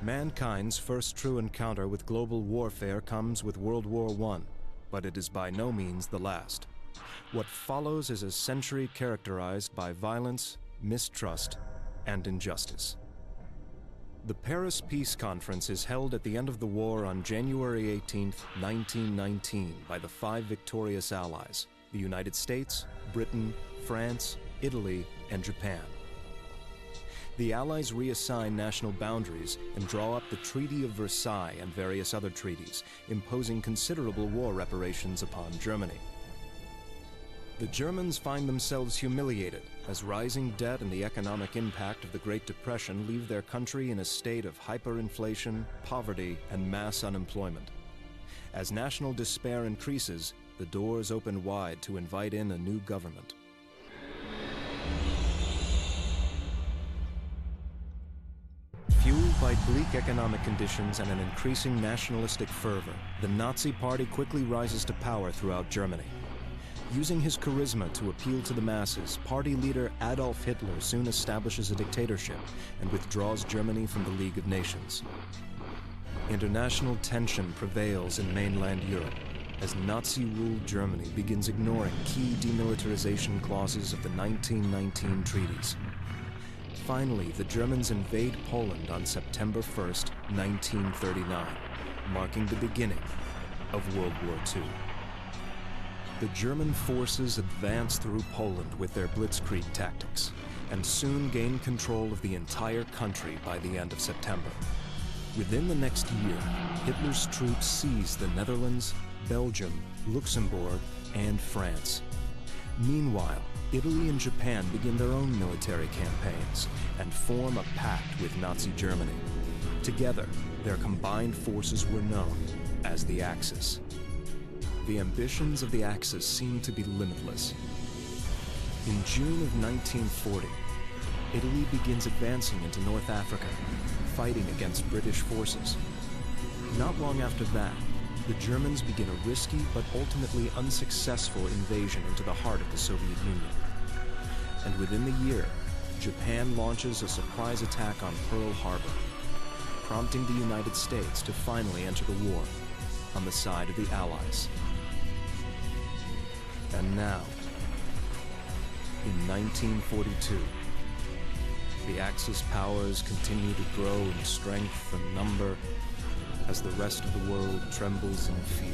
Mankind's first true encounter with global warfare comes with World War I, but it is by no means the last. What follows is a century characterized by violence, mistrust, and injustice. The Paris Peace Conference is held at the end of the war on January 18, 1919, by the five victorious Allies: the United States, Britain, France, Italy, and Japan. The Allies reassign national boundaries and draw up the Treaty of Versailles and various other treaties, imposing considerable war reparations upon Germany. The Germans find themselves humiliated as rising debt and the economic impact of the Great Depression leave their country in a state of hyperinflation, poverty, and mass unemployment. As national despair increases, the doors open wide to invite in a new government. Fueled by bleak economic conditions and an increasing nationalistic fervor, the Nazi Party quickly rises to power throughout Germany. Using his charisma to appeal to the masses, party leader Adolf Hitler soon establishes a dictatorship and withdraws Germany from the League of Nations. International tension prevails in mainland Europe as Nazi-ruled Germany begins ignoring key demilitarization clauses of the 1919 treaties. Finally, the Germans invade Poland on September 1st, 1939, marking the beginning of World War II. The German forces advance through Poland with their blitzkrieg tactics, and soon gain control of the entire country by the end of September. Within the next year, Hitler's troops seize the Netherlands, Belgium, Luxembourg, and France. Meanwhile, Italy and Japan begin their own military campaigns and form a pact with Nazi Germany. Together, their combined forces were known as the Axis. The ambitions of the Axis seemed to be limitless. In June of 1940, Italy begins advancing into North Africa, fighting against British forces. Not long after that, the Germans begin a risky but ultimately unsuccessful invasion into the heart of the Soviet Union. And within the year, Japan launches a surprise attack on Pearl Harbor, prompting the United States to finally enter the war on the side of the Allies. And now, in 1942, the Axis powers continue to grow in strength and number as the rest of the world trembles in fear.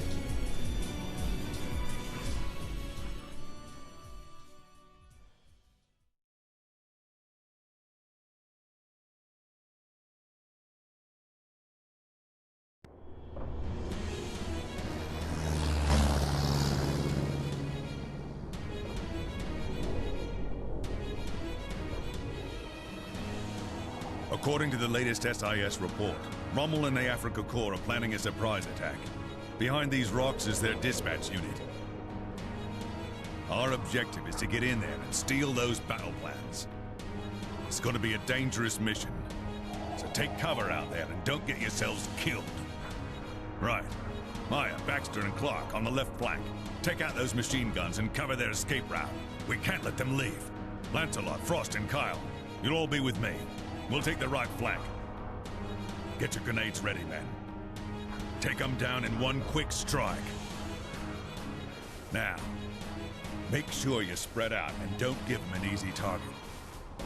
According to the latest SIS report, Rommel and the Afrika Korps are planning a surprise attack. Behind these rocks is their dispatch unit. Our objective is to get in there and steal those battle plans. It's going to be a dangerous mission, so take cover out there and don't get yourselves killed. Right. Maya, Baxter, and Clark on the left flank. Take out those machine guns and cover their escape route. We can't let them leave. Lancelot, Frost, and Kyle, you'll all be with me. We'll take the right flank. Get your grenades ready, men. Take them down in one quick strike. Now, make sure you spread out and don't give them an easy target.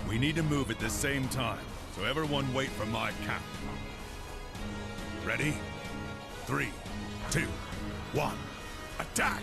We need to move at the same time, so everyone wait for my count. Ready? 3, 2, 1, attack!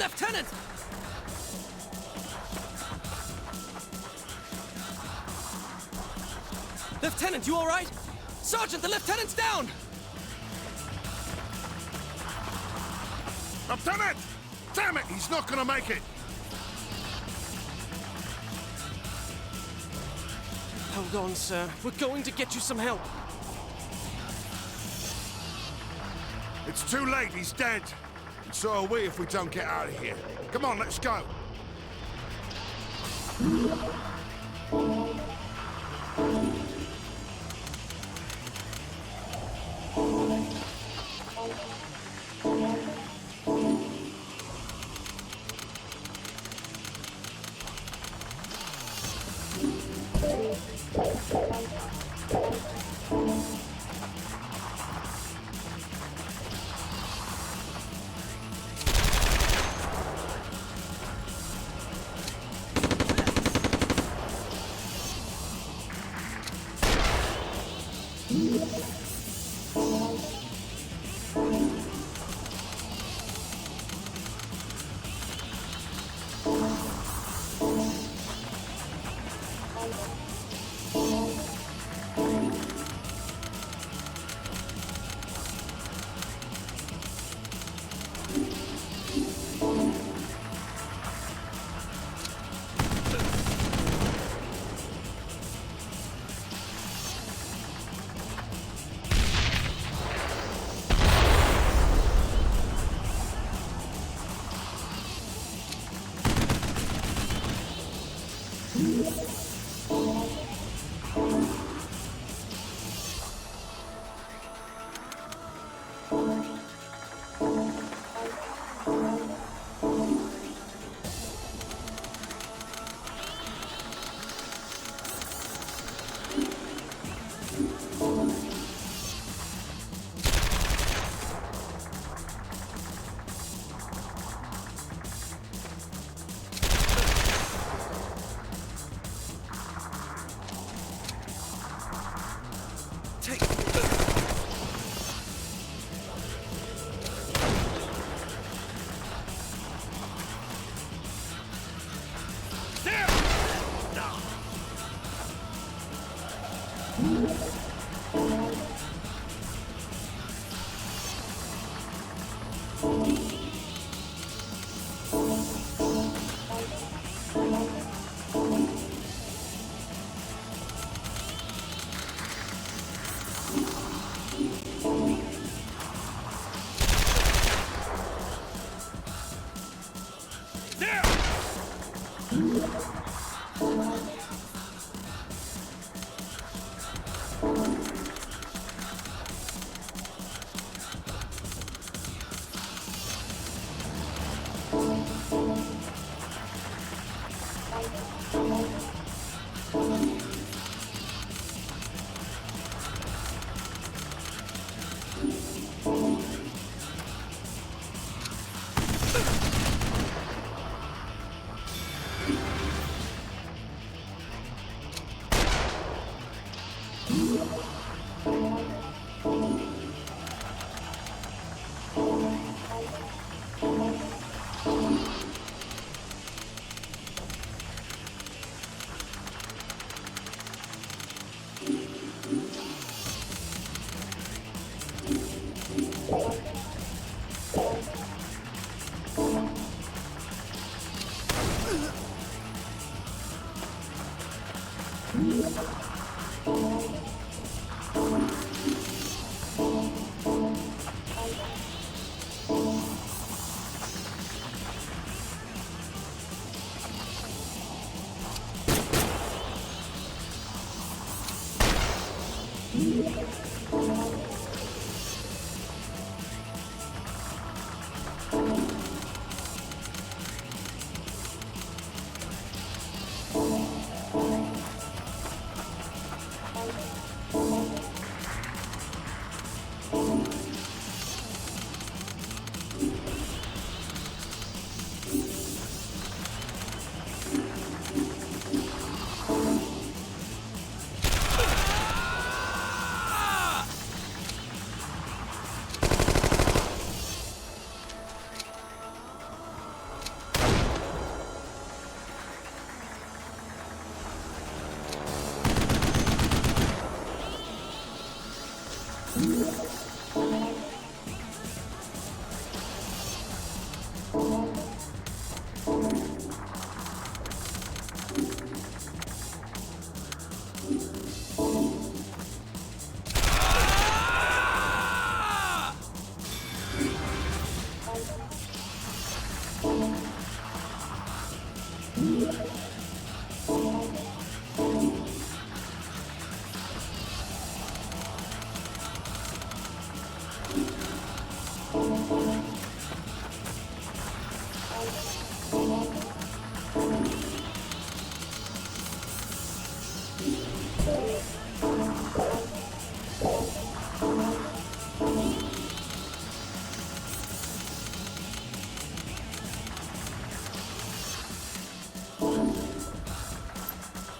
Lieutenant! Lieutenant, you all right? Sergeant, the lieutenant's down! Lieutenant! Damn it, he's not gonna make it! Hold on, sir. We're going to get you some help. It's too late, he's dead. And so are we if we don't get out of here. Come on, let's go.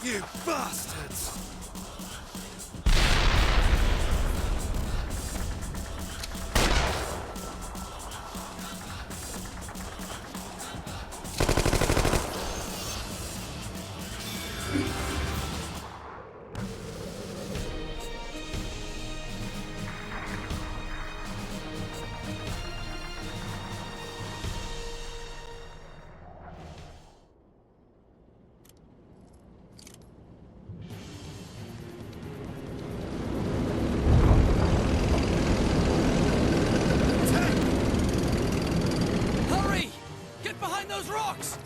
You bastards! Hurry! Get behind those rocks!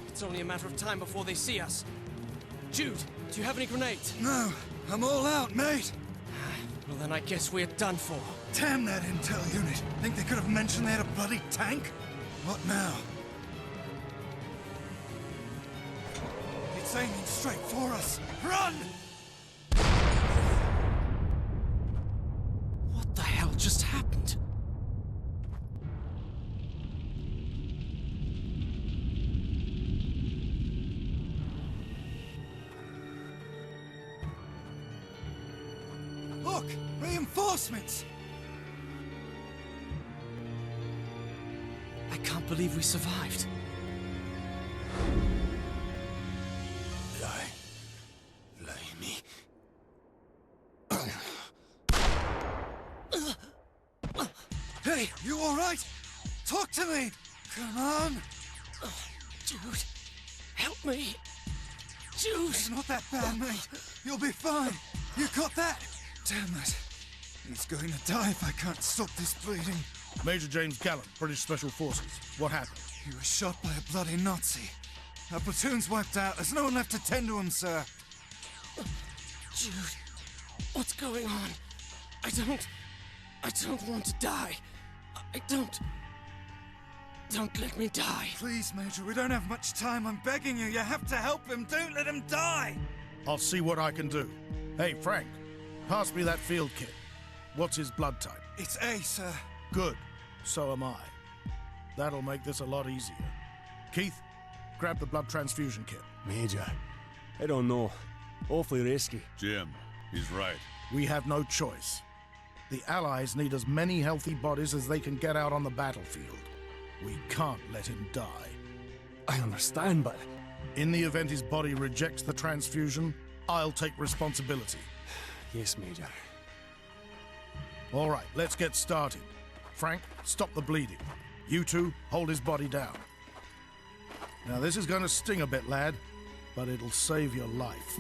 It's only a matter of time before they see us. Jude, do you have any grenades? No, I'm all out, mate. Well, then I guess we're done for. Damn that intel unit. Think they could have mentioned they had a bloody tank? What now? It's aiming straight for us. Run! What the hell just happened? Look! Reinforcements! I can't believe we survived. Lie me. Hey, you alright? Talk to me! Come on! Jude, help me. Jude! It's not that bad, mate. You'll be fine. You got that? Damn it. He's going to die if I can't stop this bleeding. Major James Gallant, British Special Forces. What happened? He was shot by a bloody Nazi. Our platoon's wiped out. There's no one left to tend to him, sir. Jude, what's going on? I don't want to die. I don't. Don't let me die. Please, Major, we don't have much time. I'm begging you. You have to help him. Don't let him die. I'll see what I can do. Hey, Frank, pass me that field kit. What's his blood type? It's A, sir. Good. So am I. That'll make this a lot easier. Keith, grab the blood transfusion kit. Major, I don't know. Awfully risky. Jim, he's right. We have no choice. The Allies need as many healthy bodies as they can get out on the battlefield. We can't let him die. I understand, but... In the event his body rejects the transfusion, I'll take responsibility. Yes, Major. All right, let's get started. Frank, stop the bleeding. You two, hold his body down. Now, this is going to sting a bit, lad, but it'll save your life.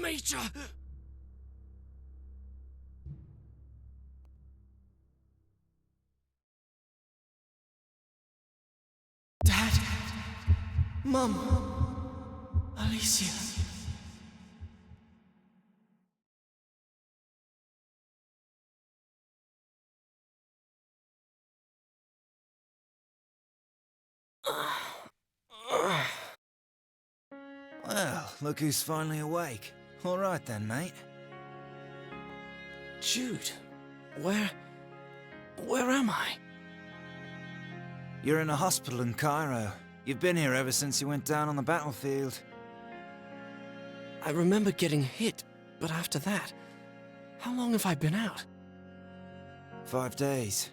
Major! Dad? Mum? Alicia? Well, look who's finally awake. All right then, mate. Jude, where am I? You're in a hospital in Cairo. You've been here ever since you went down on the battlefield. I remember getting hit, but after that, how long have I been out? 5 days.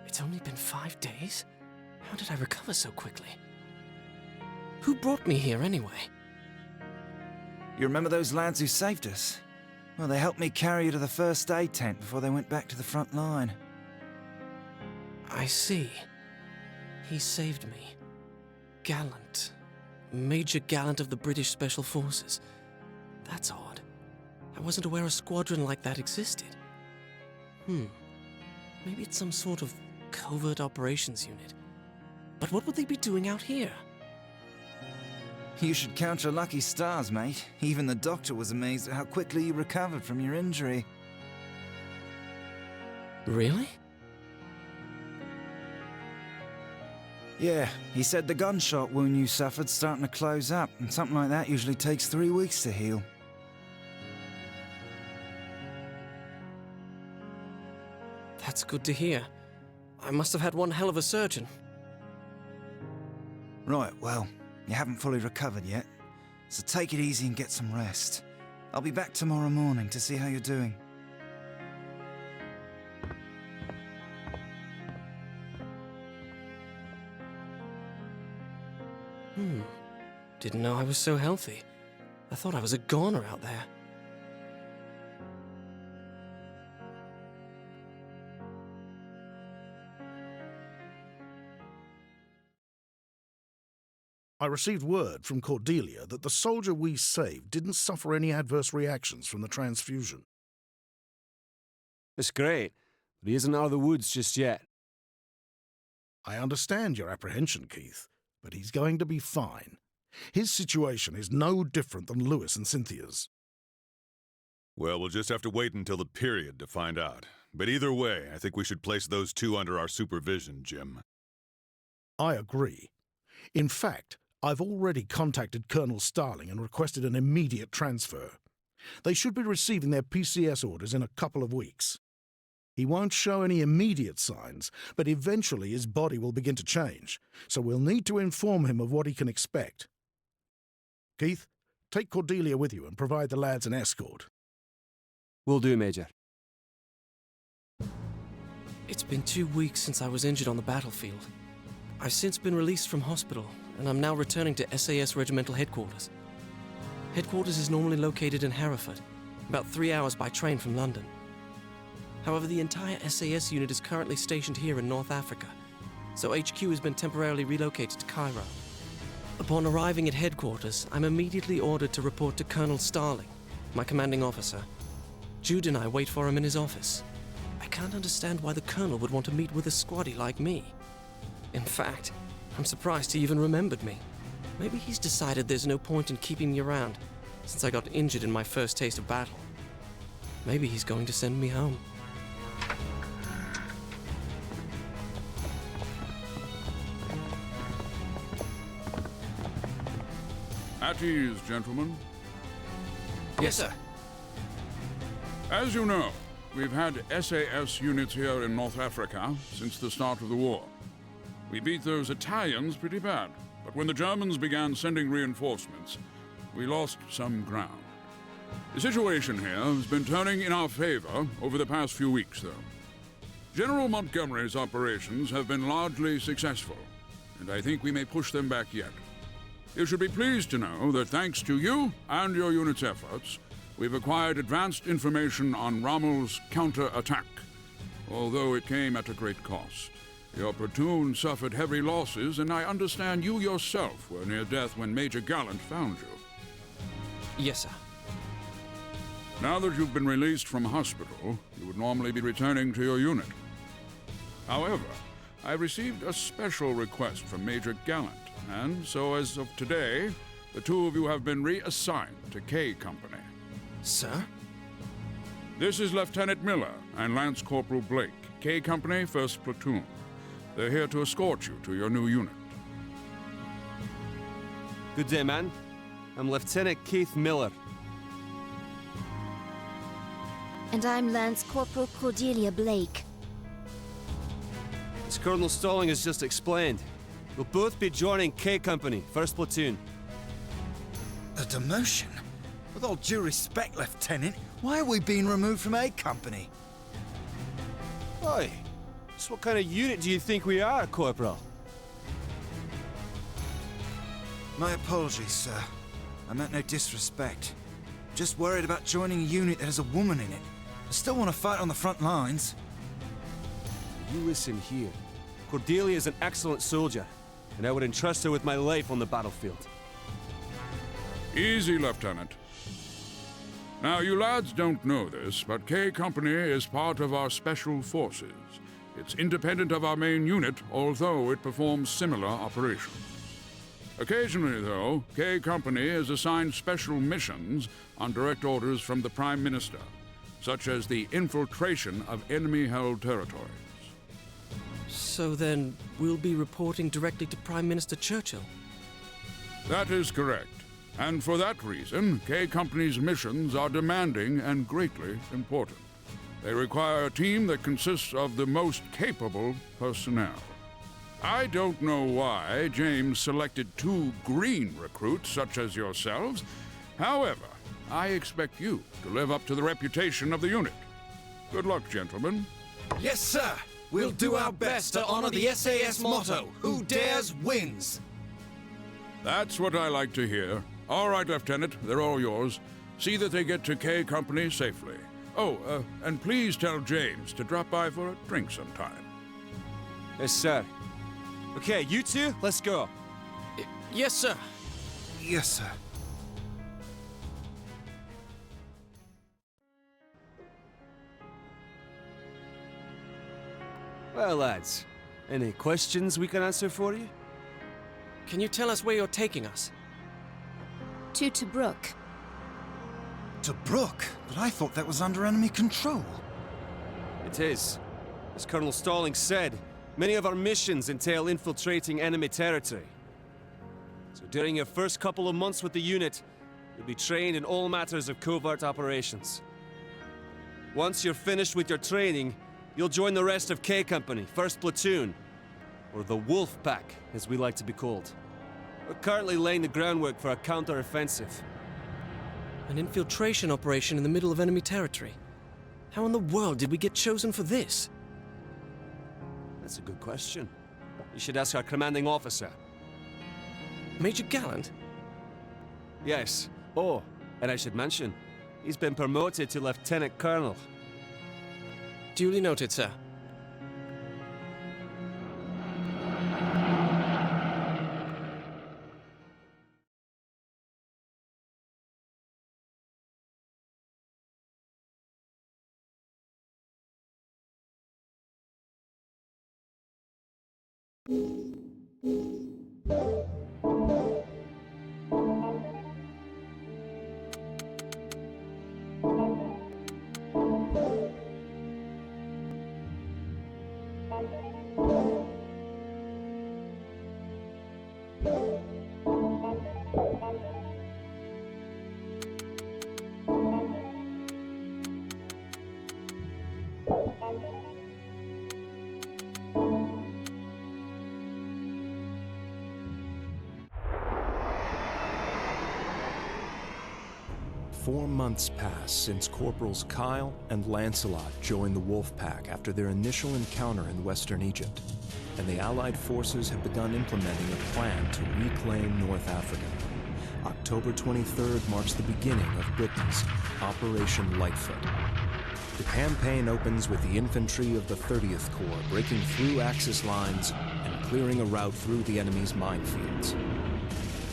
It's only been 5 days? How did I recover so quickly? Who brought me here anyway? You remember those lads who saved us? Well, they helped me carry you to the first aid tent before they went back to the front line. I see. He saved me. Gallant. Major Gallant of the British Special Forces. That's odd. I wasn't aware a squadron like that existed. Maybe it's some sort of covert operations unit. But what would they be doing out here? You should count your lucky stars, mate. Even the doctor was amazed at how quickly you recovered from your injury. Really? Yeah, he said the gunshot wound you suffered's starting to close up, and something like that usually takes 3 weeks to heal. That's good to hear. I must have had one hell of a surgeon. Right, well, you haven't fully recovered yet, so take it easy and get some rest. I'll be back tomorrow morning to see how you're doing. Didn't know I was so healthy. I thought I was a goner out there. I received word from Cordelia that the soldier we saved didn't suffer any adverse reactions from the transfusion. It's great, but he isn't out of the woods just yet. I understand your apprehension, Keith, but he's going to be fine. His situation is no different than Lewis and Cynthia's. Well, we'll just have to wait until the period to find out. But either way, I think we should place those two under our supervision, Jim. I agree. In fact, I've already contacted Colonel Starling and requested an immediate transfer. They should be receiving their PCS orders in a couple of weeks. He won't show any immediate signs, but eventually his body will begin to change, so we'll need to inform him of what he can expect. Keith, take Cordelia with you and provide the lads an escort. Will do, Major. It's been 2 weeks since I was injured on the battlefield. I've since been released from hospital, and I'm now returning to SAS Regimental Headquarters. Headquarters is normally located in Hereford, about 3 hours by train from London. However, the entire SAS unit is currently stationed here in North Africa, so HQ has been temporarily relocated to Cairo. Upon arriving at headquarters, I'm immediately ordered to report to Colonel Starling, my commanding officer. Jude and I wait for him in his office. I can't understand why the Colonel would want to meet with a squatty like me. In fact, I'm surprised he even remembered me. Maybe he's decided there's no point in keeping me around, since I got injured in my first taste of battle. Maybe he's going to send me home. At ease, gentlemen. Yes, sir. As you know, we've had SAS units here in North Africa since the start of the war. We beat those Italians pretty bad, but when the Germans began sending reinforcements, we lost some ground. The situation here has been turning in our favor over the past few weeks, though. General Montgomery's operations have been largely successful, and I think we may push them back yet. You should be pleased to know that thanks to you and your unit's efforts, we've acquired advanced information on Rommel's counter-attack, although it came at a great cost. Your platoon suffered heavy losses, and I understand you yourself were near death when Major Gallant found you. Yes, sir. Now that you've been released from hospital, you would normally be returning to your unit. However, I received a special request from Major Gallant, and so as of today, the two of you have been reassigned to K Company. Sir? This is Lieutenant Miller and Lance Corporal Blake, K Company, 1st Platoon. They're here to escort you to your new unit. Good day, man. I'm Lieutenant Keith Miller. And I'm Lance Corporal Cordelia Blake. As Colonel Stalling has just explained, we'll both be joining K Company, 1st Platoon. A demotion? With all due respect, Lieutenant, why are we being removed from A Company? Oi, just what kind of unit do you think we are, Corporal? My apologies, sir. I meant no disrespect. Just worried about joining a unit that has a woman in it. I still want to fight on the front lines. You listen here. Cordelia is an excellent soldier, and I would entrust her with my life on the battlefield. Easy, Lieutenant. Now, you lads don't know this, but K Company is part of our Special Forces. It's independent of our main unit, although it performs similar operations. Occasionally, though, K Company is assigned special missions on direct orders from the Prime Minister, such as the infiltration of enemy-held territories. So then, we'll be reporting directly to Prime Minister Churchill? That is correct. And for that reason, K Company's missions are demanding and greatly important. They require a team that consists of the most capable personnel. I don't know why James selected 2 green recruits such as yourselves. However, I expect you to live up to the reputation of the unit. Good luck, gentlemen. Yes, sir. We'll do our best to honor the SAS motto, "Who dares wins." That's what I like to hear. All right, Lieutenant, they're all yours. See that they get to K Company safely. Oh, and please tell James to drop by for a drink sometime. Yes, sir. Okay, you two, let's go. Yes, sir. Yes, sir. Well, lads, any questions we can answer for you? Can you tell us where you're taking us? To Tobruk. Tobruk? But I thought that was under enemy control. It is. As Colonel Stalling said, many of our missions entail infiltrating enemy territory. So during your first couple of months with the unit, you'll be trained in all matters of covert operations. Once you're finished with your training, you'll join the rest of K Company, 1st Platoon, or the Wolf Pack, as we like to be called. We're currently laying the groundwork for a counter-offensive. An infiltration operation in the middle of enemy territory. How in the world did we get chosen for this? That's a good question. You should ask our commanding officer. Major Gallant? Yes. Oh, and I should mention, He's been promoted to Lieutenant Colonel. Duly noted, sir. Four months pass since Corporals Kyle and Lancelot joined the Wolf Pack after their initial encounter in western Egypt, and the Allied forces have begun implementing a plan to reclaim North Africa. October 23rd marks the beginning of Britain's Operation Lightfoot. The campaign opens with the infantry of the 30th Corps breaking through Axis lines and clearing a route through the enemy's minefields.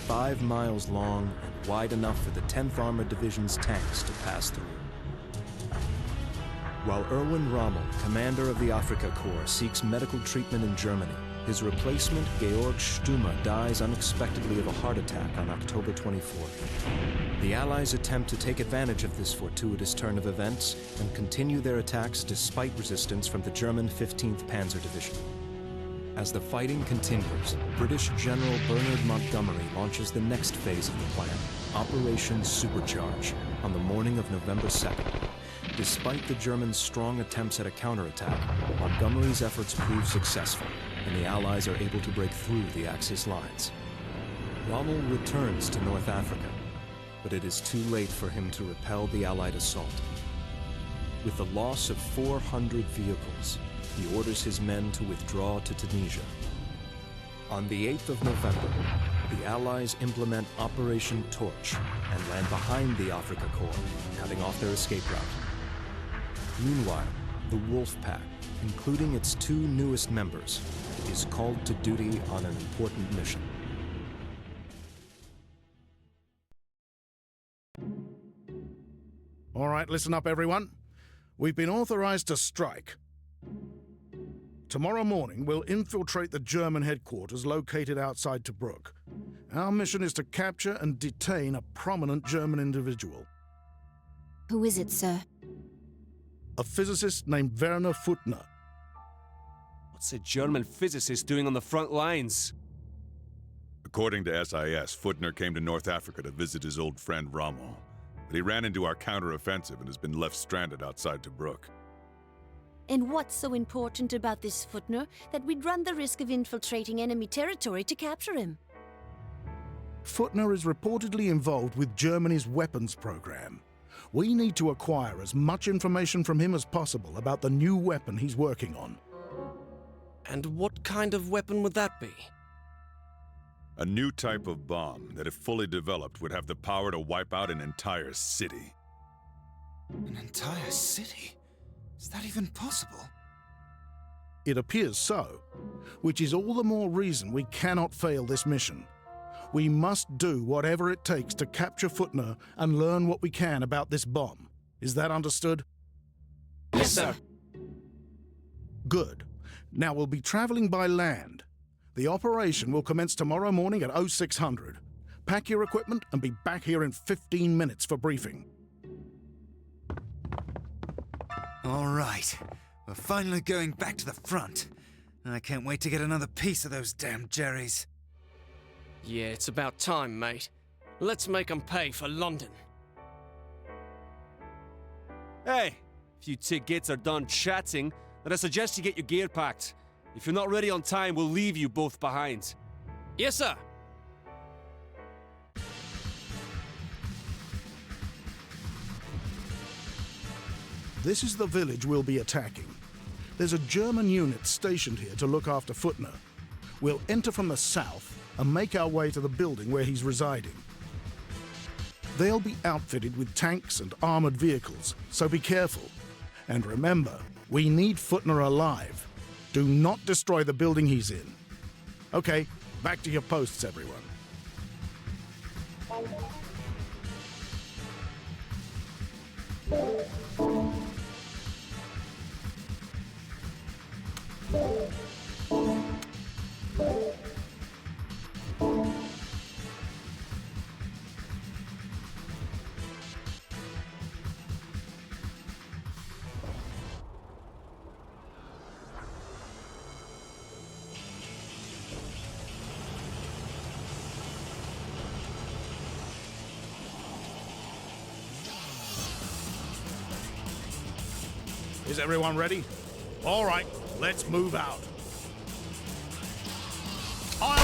5 miles long and wide enough for the 10th Armored Division's tanks to pass through. While Erwin Rommel, commander of the Afrika Corps, seeks medical treatment in Germany, his replacement, Georg Stumme, dies unexpectedly of a heart attack on October 24th. The Allies attempt to take advantage of this fortuitous turn of events and continue their attacks despite resistance from the German 15th Panzer Division. As the fighting continues, British General Bernard Montgomery launches the next phase of the plan, Operation Supercharge, on the morning of November 2nd. Despite the Germans' strong attempts at a counterattack, Montgomery's efforts prove successful, and the Allies are able to break through the Axis lines. Rommel returns to North Africa, but it is too late for him to repel the Allied assault. With the loss of 400 vehicles, he orders his men to withdraw to Tunisia. On the 8th of November, the Allies implement Operation Torch and land behind the Afrika Corps, cutting off their escape route. Meanwhile, the Wolf Pack, including its 2 newest members, is called to duty on an important mission. All right, listen up, everyone. We've been authorized to strike. Tomorrow morning, we'll infiltrate the German headquarters located outside Tobruk. Our mission is to capture and detain a prominent German individual. Who is it, sir? A physicist named Werner Futtner. What's a German physicist doing on the front lines? According to SIS, Futtner came to North Africa to visit his old friend Rommel. But he ran into our counteroffensive and has been left stranded outside Tobruk. And what's so important about this Futtner that we'd run the risk of infiltrating enemy territory to capture him? Futtner is reportedly involved with Germany's weapons program. We need to acquire as much information from him as possible about the new weapon he's working on. And what kind of weapon would that be? A new type of bomb that, if fully developed, would have the power to wipe out an entire city. An entire city? Is that even possible? It appears so, which is all the more reason we cannot fail this mission. We must do whatever it takes to capture Futtner and learn what we can about this bomb. Is that understood? Yes, sir. Good. Now we'll be traveling by land. The operation will commence tomorrow morning at 0600. Pack your equipment and be back here in 15 minutes for briefing. All right. We're finally going back to the front. I can't wait to get another piece of those damn Jerrys. Yeah, it's about time, mate. Let's make 'em pay for London. Hey, if you two gits are done chatting, then I suggest you get your gear packed. If you're not ready on time, we'll leave you both behind. Yes, sir. This is the village we'll be attacking. There's a German unit stationed here to look after Futtner. We'll enter from the south and make our way to the building where he's residing. They'll be outfitted with tanks and armored vehicles, so be careful. And remember, we need Footner alive. Do not destroy the building he's in. Okay, back to your posts, everyone. Is everyone ready? All right, let's move out. I'll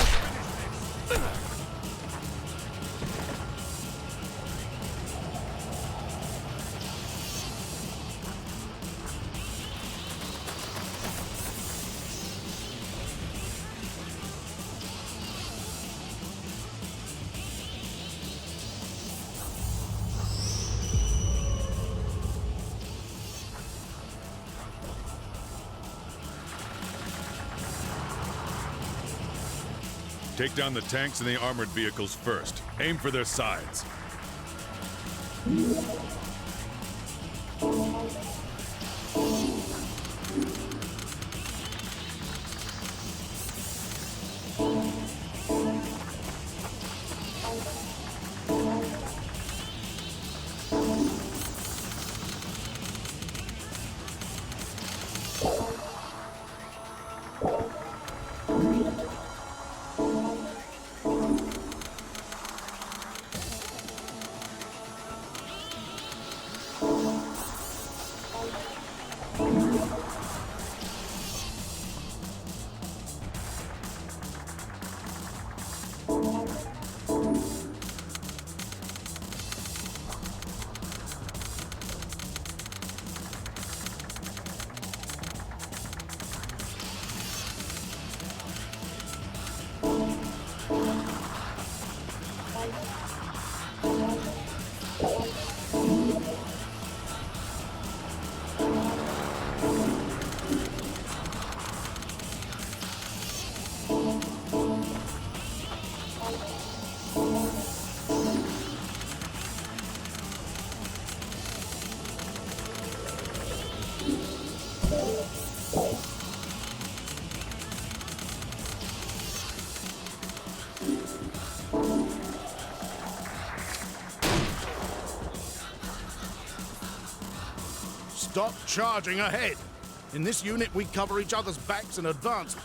finish this. Take down the tanks and the armored vehicles first. Aim for their sides. Stop charging ahead. In this unit, we cover each other's backs in advance.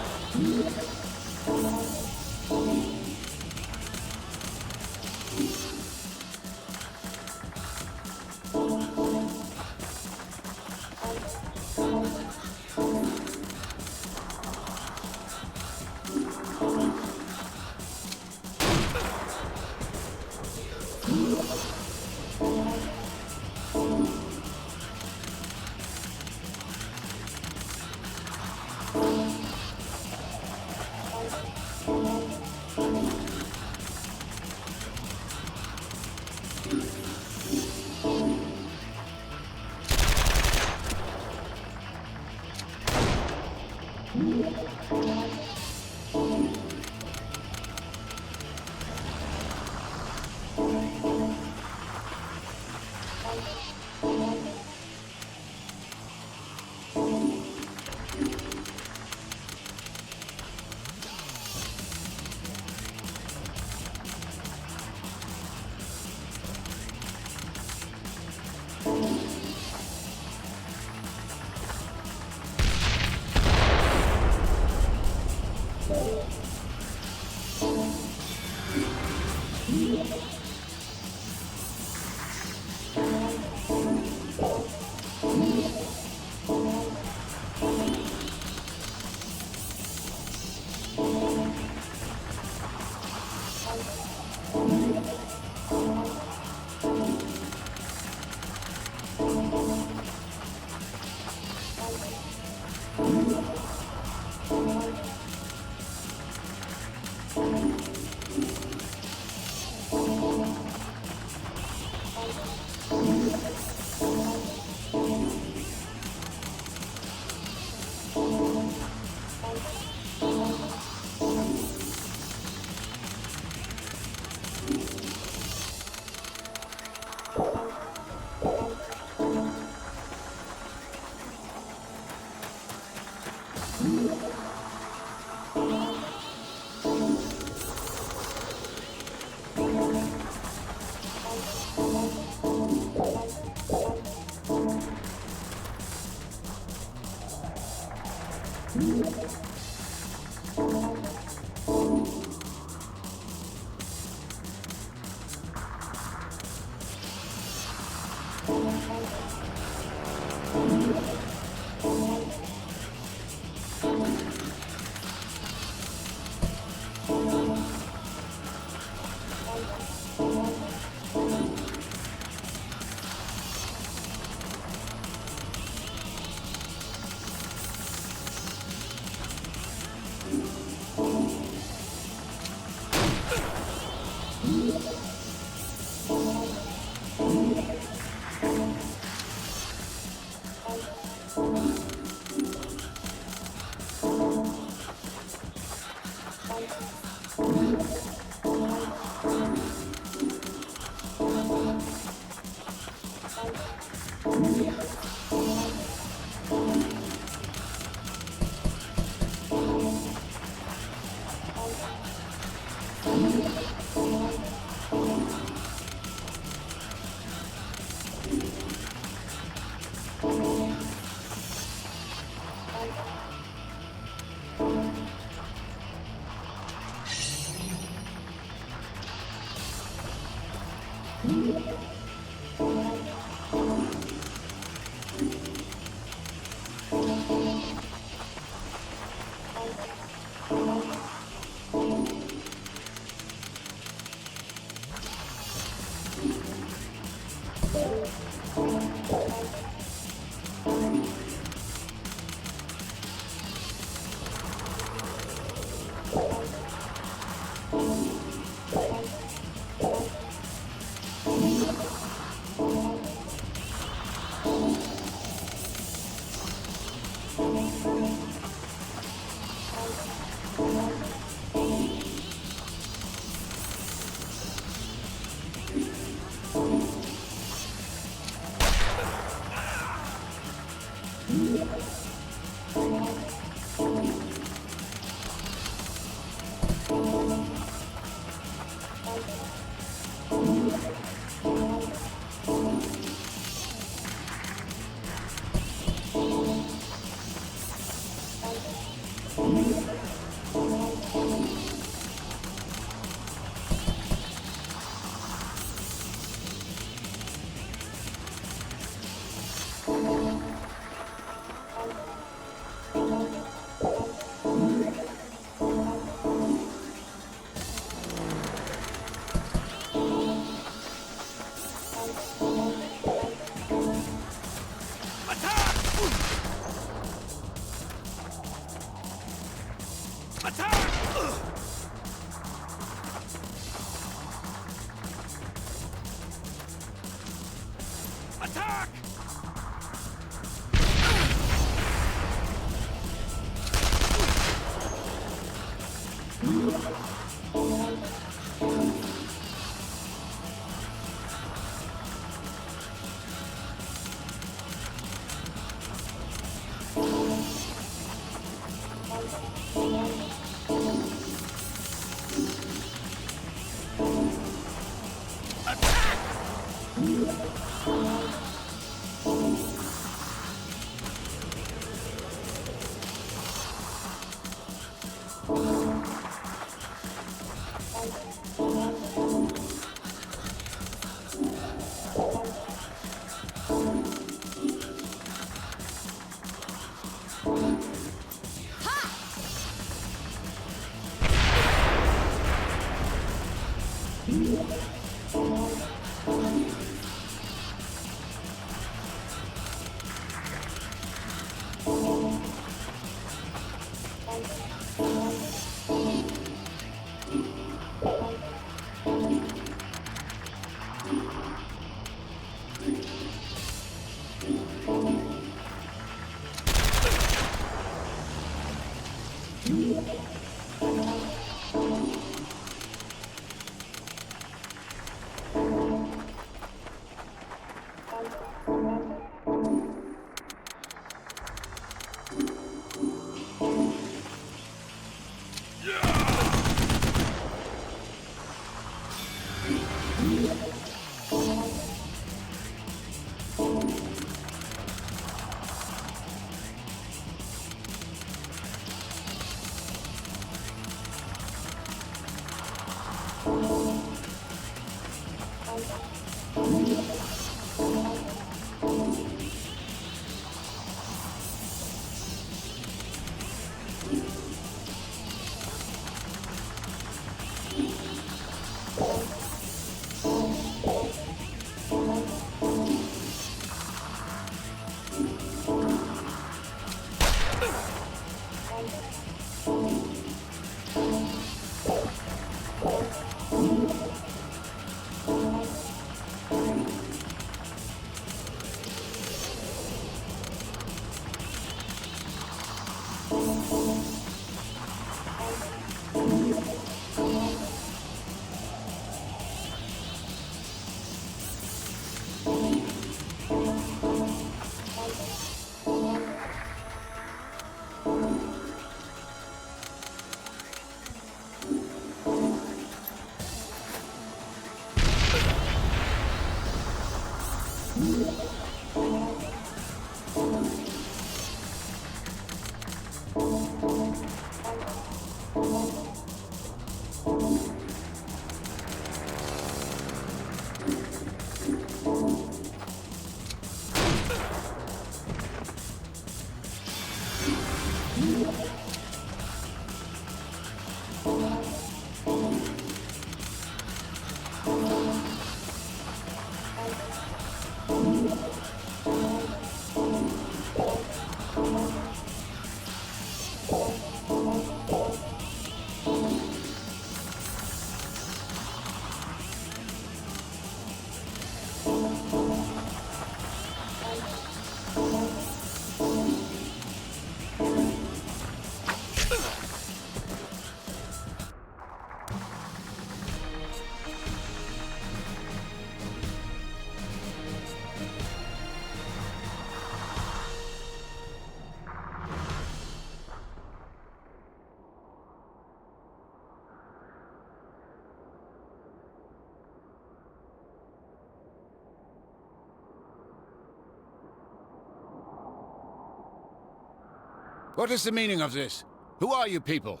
What is the meaning of this? Who are you people?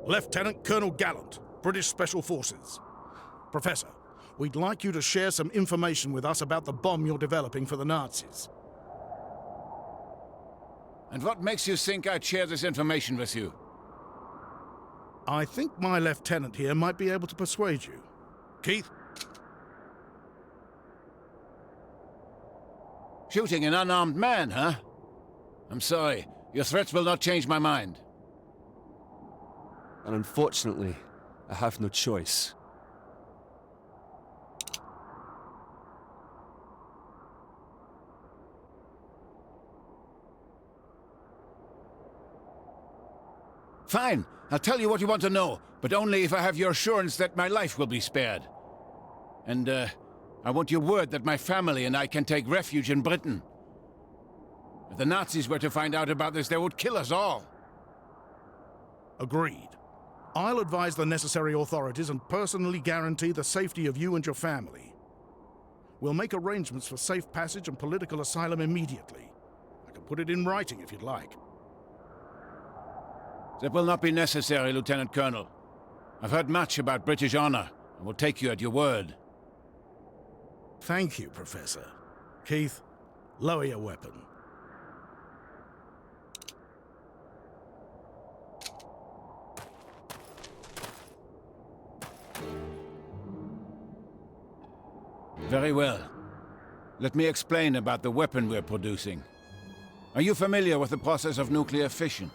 Lieutenant Colonel Gallant, British Special Forces. Professor, we'd like you to share some information with us about the bomb you're developing for the Nazis. And what makes you think I'd share this information with you? I think my lieutenant here might be able to persuade you. Keith? Shooting an unarmed man, huh? I'm sorry. Your threats will not change my mind. And unfortunately, I have no choice. Fine. I'll tell you what you want to know, but only if I have your assurance that my life will be spared. And, I want your word that my family and I can take refuge in Britain. If the Nazis were to find out about this, they would kill us all. Agreed. I'll advise the necessary authorities and personally guarantee the safety of you and your family. We'll make arrangements for safe passage and political asylum immediately. I can put it in writing if you'd like. That will not be necessary, Lieutenant Colonel. I've heard much about British honor, and will take you at your word. Thank you, Professor. Keith, lower your weapon. Very well. Let me explain about the weapon we're producing. Are you familiar with the process of nuclear fission?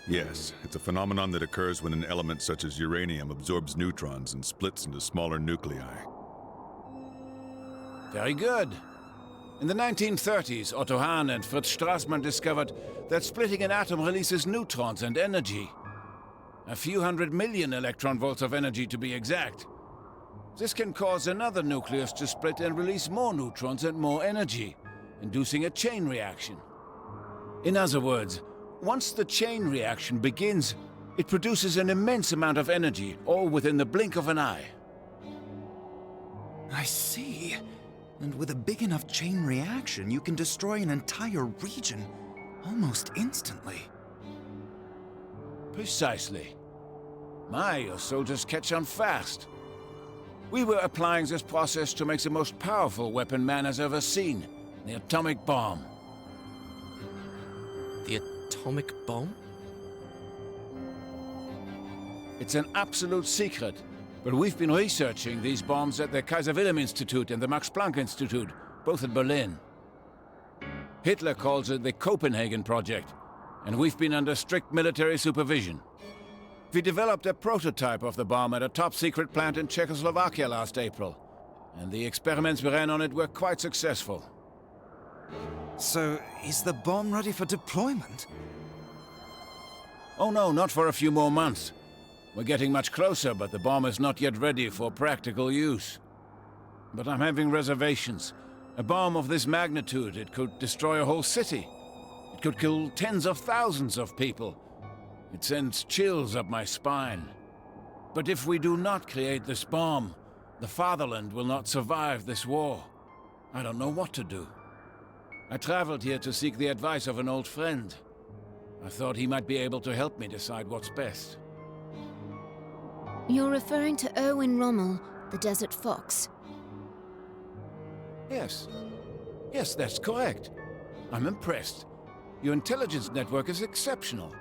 Yes, it's a phenomenon that occurs when an element such as uranium absorbs neutrons and splits into smaller nuclei. Very good. In the 1930s, Otto Hahn and Fritz Strassmann discovered that splitting an atom releases neutrons and energy. A few 100 million electron volts of energy to be exact. This can cause another nucleus to split and release more neutrons and more energy, inducing a chain reaction. In other words, once the chain reaction begins, it produces an immense amount of energy, all within the blink of an eye. I see. And with a big enough chain reaction, you can destroy an entire region almost instantly. Precisely. Your soldiers catch on fast. We were applying this process to make the most powerful weapon man has ever seen, the atomic bomb. The atomic bomb? It's an absolute secret, but we've been researching these bombs at the Kaiser Wilhelm Institute and the Max Planck Institute, both in Berlin. Hitler calls it the Copenhagen Project, and we've been under strict military supervision. We developed a prototype of the bomb at a top-secret plant in Czechoslovakia last April, and the experiments we ran on it were quite successful. So, is the bomb ready for deployment? Oh no, not for a few more months. We're getting much closer, but the bomb is not yet ready for practical use. But I'm having reservations. A bomb of this magnitude, it could destroy a whole city. It could kill tens of thousands of people. It sends chills up my spine. But if we do not create this bomb, the fatherland will not survive this war. I don't know what to do. I traveled here to seek the advice of an old friend. I thought he might be able to help me decide what's best. You're referring to Erwin Rommel, the Desert Fox. Yes. Yes, that's correct. I'm impressed. Your intelligence network is exceptional.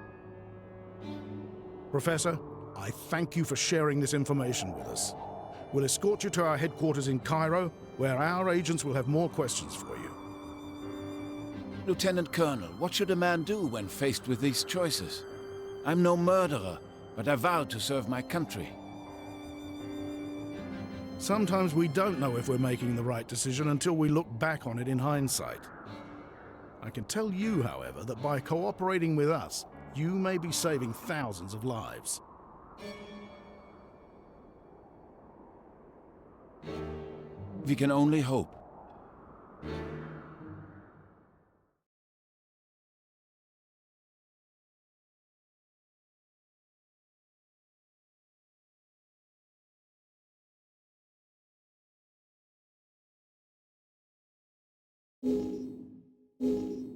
Professor, I thank you for sharing this information with us. We'll escort you to our headquarters in Cairo, where our agents will have more questions for you. Lieutenant Colonel, what should a man do when faced with these choices? I'm no murderer, but I vowed to serve my country. Sometimes we don't know if we're making the right decision until we look back on it in hindsight. I can tell you, however, that by cooperating with us, you may be saving thousands of lives. We can only hope. you.